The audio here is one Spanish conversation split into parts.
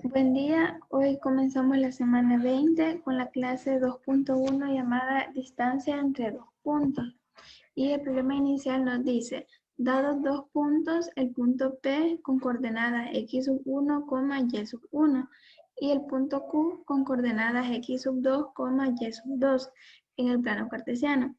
Buen día, hoy comenzamos la semana 20 con la clase 2.1 llamada distancia entre dos puntos. Y el problema inicial nos dice, dados dos puntos, el punto P con coordenadas x sub 1, y sub 1 y el punto Q con coordenadas x sub 2, y sub 2 en el plano cartesiano.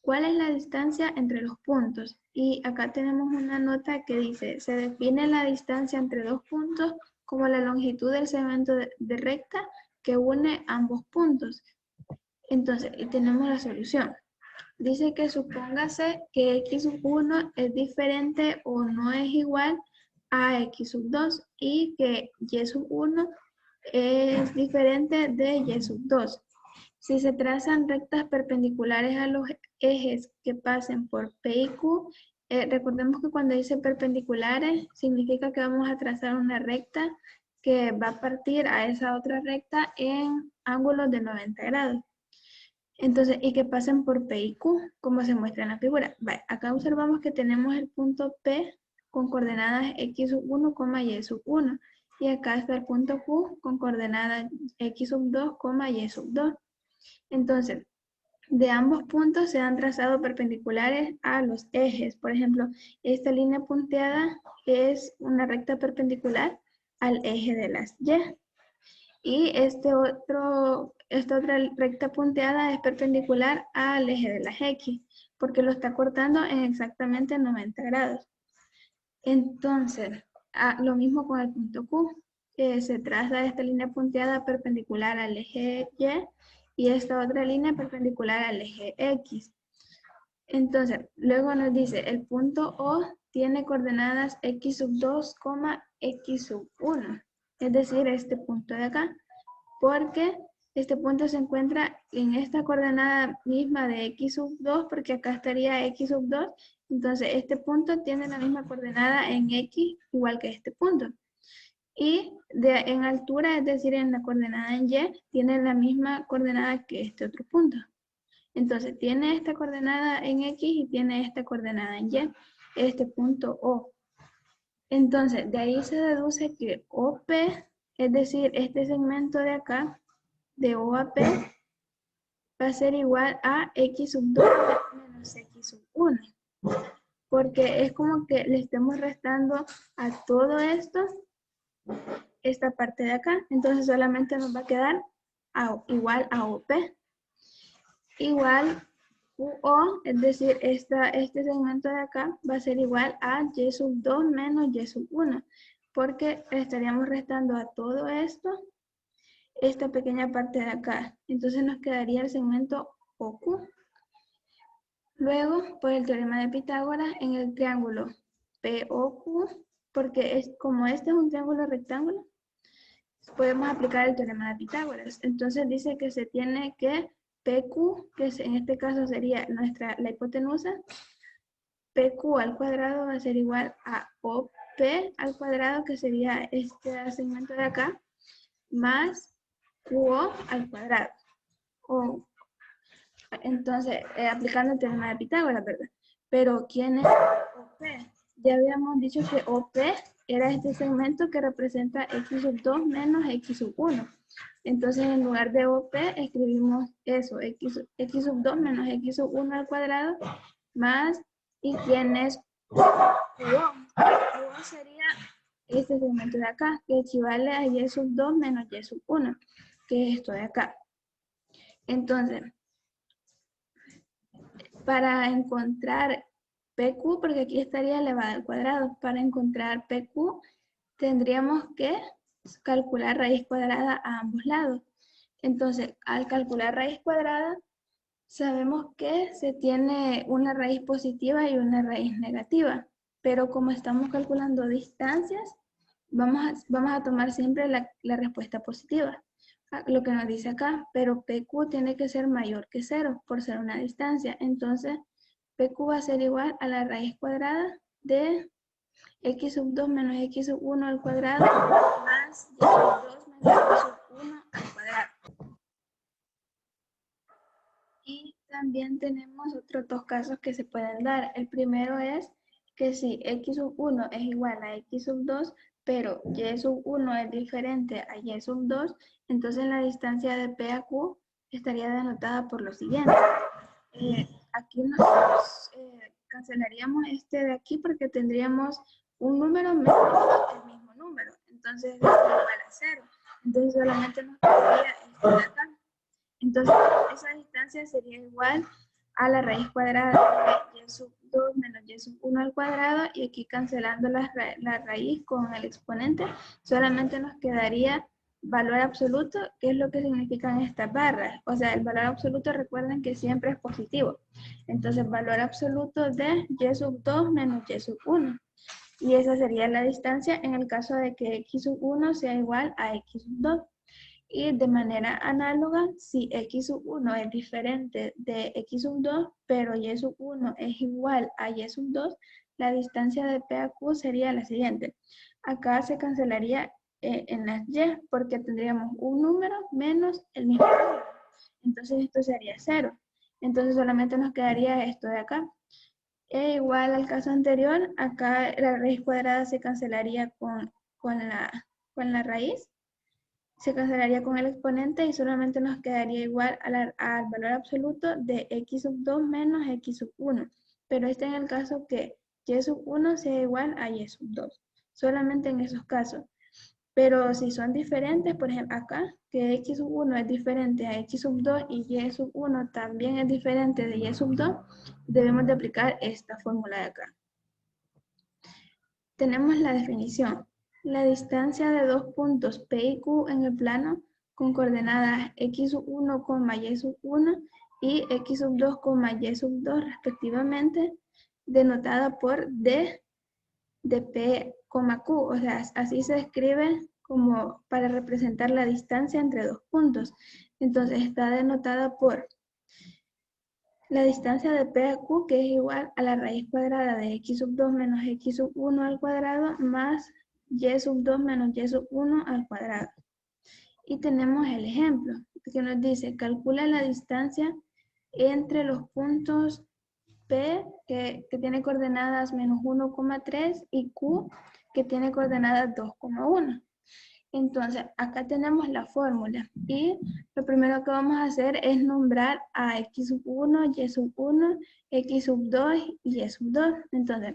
¿Cuál es la distancia entre los puntos? Y acá tenemos una nota que dice, se define la distancia entre dos puntos como la longitud del segmento de recta que une ambos puntos. Entonces, tenemos la solución. Dice que supóngase que x sub 1 es diferente o no es igual a x sub 2 y que y sub 1 es diferente de y sub 2. Si se trazan rectas perpendiculares a los ejes que pasen por P y Q, recordemos que cuando dice perpendiculares significa que vamos a trazar una recta que va a partir a esa otra recta en ángulos de 90 grados. Entonces, y que pasen por P y Q, como se muestra en la figura. Vale, acá observamos que tenemos el punto P con coordenadas x sub 1, y sub 1. Y acá está el punto Q con coordenadas x sub 2, y sub 2. Entonces, de ambos puntos se han trazado perpendiculares a los ejes. Por ejemplo, esta línea punteada es una recta perpendicular al eje de las Y. Y esta otra recta punteada es perpendicular al eje de las X, porque lo está cortando en exactamente 90 grados. Entonces, lo mismo con el punto Q, que se traza esta línea punteada perpendicular al eje Y esta otra línea perpendicular al eje X. Entonces, luego nos dice, el punto O tiene coordenadas x sub 2, x sub 1. Es decir, este punto de acá, porque este punto se encuentra en esta coordenada misma de x sub 2, porque acá estaría x sub 2. Entonces, este punto tiene la misma coordenada en x, igual que este punto. Y en altura, es decir, en la coordenada en y, tiene la misma coordenada que este otro punto. Entonces, tiene esta coordenada en x y tiene esta coordenada en y, este punto O. Entonces, de ahí se deduce que OP, es decir, este segmento de acá, de O a P, va a ser igual a x sub 2 menos x sub 1. Porque es como que le estemos restando a todo esto, esta parte de acá. Entonces, solamente nos va a quedar igual a OP. Igual QO, es decir, este segmento de acá va a ser igual a y sub 2 menos y sub 1, porque estaríamos restando a todo esto, esta pequeña parte de acá. Entonces nos quedaría el segmento OQ. Luego, por el teorema de Pitágoras, en el triángulo POQ, porque como este es un triángulo rectángulo, podemos aplicar el teorema de Pitágoras. Entonces dice que se tiene que PQ, que en este caso sería la hipotenusa, PQ al cuadrado va a ser igual a OP al cuadrado, que sería este segmento de acá, más QO al cuadrado. Entonces, aplicando el teorema de Pitágoras, ¿verdad? Pero, ¿quién es OP? Ya habíamos dicho que OP era este segmento que representa x sub 2 menos x sub 1. Entonces, en lugar de OP, escribimos eso, x sub 2 menos x sub 1 al cuadrado, más, ¿y quién es QO? QO sería este segmento de acá, que equivale a y sub 2 menos y sub 1, que es esto de acá. Entonces, para encontrar PQ, porque aquí estaría elevada al cuadrado, para encontrar PQ tendríamos que calcular raíz cuadrada a ambos lados. Entonces, al calcular raíz cuadrada, sabemos que se tiene una raíz positiva y una raíz negativa, pero como estamos calculando distancias, vamos a tomar siempre la respuesta positiva. Lo que nos dice acá, pero PQ tiene que ser mayor que 0 por ser una distancia. Entonces, PQ va a ser igual a la raíz cuadrada de x sub 2 menos x sub 1 al cuadrado más y sub 2 menos y sub 1 al cuadrado. Y también tenemos otros dos casos que se pueden dar. El primero es que si x sub 1 es igual a x sub 2, pero y sub 1 es diferente a y sub 2, entonces la distancia de P a Q estaría denotada por lo siguiente. Aquí nosotros cancelaríamos este de aquí porque tendríamos un número menos el mismo número. Entonces esto es igual a 0. Entonces solamente nos quedaría este de acá. Entonces esa distancia sería igual a la raíz cuadrada de y sub 2 menos y sub 1 al cuadrado, y aquí cancelando la raíz con el exponente, solamente nos quedaría valor absoluto, que es lo que significan estas barras. O sea, el valor absoluto, recuerden que siempre es positivo. Entonces, valor absoluto de y sub 2 menos y sub 1. Y esa sería la distancia en el caso de que x sub 1 sea igual a x sub 2. Y de manera análoga, si x sub 1 es diferente de x sub 2, pero y sub 1 es igual a y sub 2, la distancia de P a Q sería la siguiente. Acá se cancelaría en las y, porque tendríamos un número menos el mismo número. Entonces esto sería 0. Entonces solamente nos quedaría esto de acá. E igual al caso anterior, acá la raíz cuadrada se cancelaría con la raíz. Se cancelaría con el exponente y solamente nos quedaría igual al valor absoluto de x sub 2 menos x sub 1. Pero este en el caso que y sub 1 sea igual a y sub 2. Solamente en esos casos. Pero si son diferentes, por ejemplo acá, que x sub 1 es diferente a x sub 2 y y sub 1 también es diferente de y sub 2, debemos de aplicar esta fórmula de acá. Tenemos la definición. La distancia de dos puntos P y Q en el plano con coordenadas x sub 1, y sub 1 y x sub 2, y sub 2 respectivamente, denotada por D de P, Q. O sea, así se escribe como para representar la distancia entre dos puntos. Entonces está denotada por la distancia de P a Q, que es igual a la raíz cuadrada de x sub 2 menos x sub 1 al cuadrado más y sub 2 menos y sub 1 al cuadrado. Y tenemos el ejemplo que nos dice, calcula la distancia entre los puntos P, que tiene coordenadas menos 1,3, y Q, que tiene coordenadas 2,1. Entonces, acá tenemos la fórmula y lo primero que vamos a hacer es nombrar a x sub 1, y sub 1, x sub 2 y y sub 2. Entonces,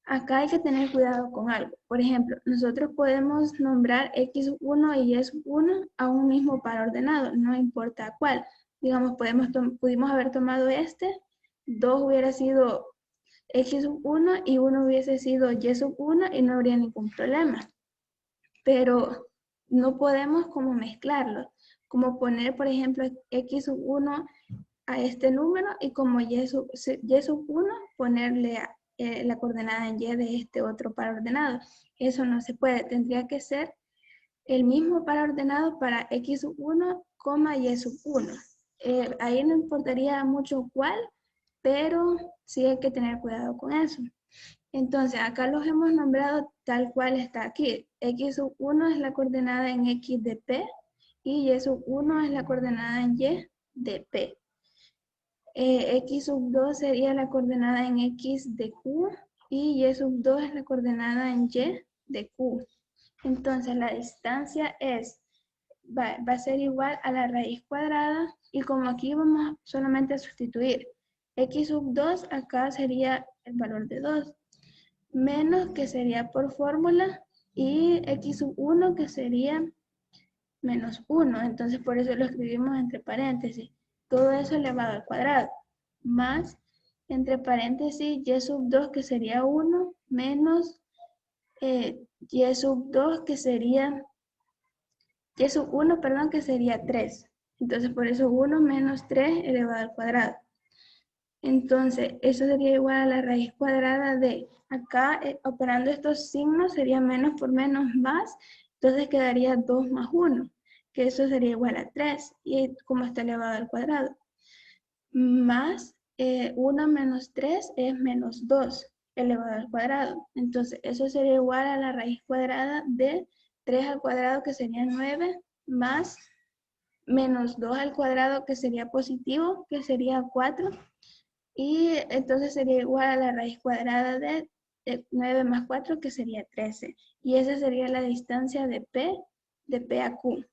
acá hay que tener cuidado con algo. Por ejemplo, nosotros podemos nombrar x sub 1 y y sub 1 a un mismo par ordenado, no importa cuál. Digamos, pudimos haber tomado este, 2 hubiera sido x sub 1 y 1 hubiese sido y sub 1 y no habría ningún problema. Pero no podemos como mezclarlos, como poner, por ejemplo, x sub 1 a este número y como y sub 1 ponerle la coordenada en y de este otro par ordenado. Eso no se puede, tendría que ser el mismo par ordenado para x sub 1, y sub 1. Ahí no importaría mucho cuál, pero sí hay que tener cuidado con eso. Entonces, acá los hemos nombrado tal cual está aquí. X sub 1 es la coordenada en X de P y Y sub 1 es la coordenada en Y de P. X sub 2 sería la coordenada en X de Q y Y sub 2 es la coordenada en Y de Q. Entonces, la distancia va a ser igual a la raíz cuadrada, y como aquí vamos solamente a sustituir X sub 2, acá sería el valor de 2. Menos, que sería por fórmula, y x sub 1, que sería menos 1. Entonces por eso lo escribimos entre paréntesis. Todo eso elevado al cuadrado. Más, entre paréntesis, y sub 2, que sería 1, menos y sub 2, que sería, y sub 1, perdón, que sería 3. Entonces por eso 1 menos 3 elevado al cuadrado. Entonces, eso sería igual a la raíz cuadrada de, acá operando estos signos sería menos por menos más, entonces quedaría 2 más 1, que eso sería igual a 3, y como está elevado al cuadrado. Más 1 menos 3 es menos 2 elevado al cuadrado. Entonces, eso sería igual a la raíz cuadrada de 3 al cuadrado, que sería 9, más menos 2 al cuadrado, que sería positivo, que sería 4, Y entonces sería igual a la raíz cuadrada de 9 más 4, que sería 13. Y esa sería la distancia de P a Q.